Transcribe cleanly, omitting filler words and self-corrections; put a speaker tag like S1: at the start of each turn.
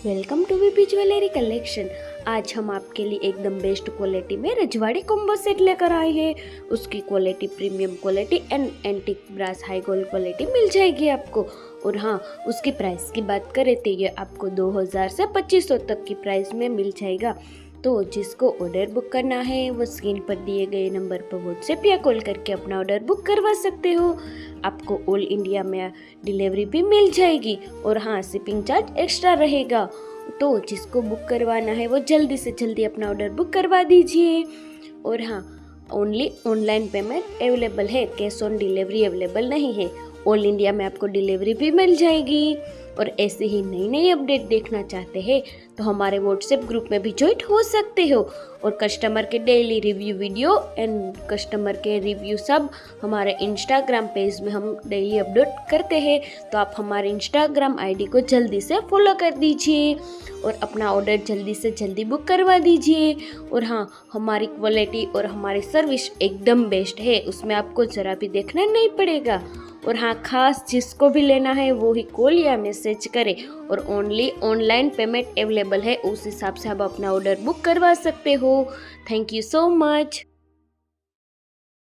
S1: Welcome to VP jewellery collection. आज हम आपके लिए एकदम बेस्ट क्वालिटी में रजवाड़ी कॉम्बो सेट लेकर आए हैं। उसकी quality premium quality and antique brass high gold quality मिल जाएगी आपको। और हाँ, उसकी प्राइस की बात करें तो ये आपको 2000 से 2500 तक की प्राइस में मिल जाएगा। तो जिसको ऑर्डर बुक करना है वो स्क्रीन पर दिए गए नंबर पर व्हाट्सएप या कॉल करके अपना ऑर्डर बुक करवा सकते हो। आपको ऑल इंडिया में डिलीवरी भी मिल जाएगी और हाँ, शिपिंग चार्ज एक्स्ट्रा रहेगा। तो जिसको बुक करवाना है वो जल्दी से जल्दी अपना ऑर्डर बुक करवा दीजिए। और हाँ, ओनली ऑनलाइन पेमेंट अवेलेबल है, कैश ऑन डिलीवरी अवेलेबल नहीं है। ऑल इंडिया में आपको डिलीवरी भी मिल जाएगी। और ऐसे ही नई नई अपडेट देखना चाहते हैं तो हमारे व्हाट्सएप ग्रुप में भी ज्वाइन हो सकते हो। और कस्टमर के daily review video and customer के रिव्यू सब हमारे इंस्टाग्राम पेज में हम डेली अपडेट करते हैं। तो आप हमारे इंस्टाग्राम आईडी को जल्दी से फॉलो कर दीजिए और अपना ऑर्डर जल्दी से जल्दी बुक करवा दीजिए। और हाँ, हमारी क्वालिटी और हमारी सर्विस एकदम बेस्ट है, उसमें आपको ज़रा भी देखना नहीं पड़ेगा। और हाँ, खास जिसको भी लेना है वो ही कॉल या मैसेज करें। और ओनली ऑनलाइन पेमेंट अवेलेबल है, उस हिसाब से आप अपना ऑर्डर बुक करवा सकते हो। Thank you so much.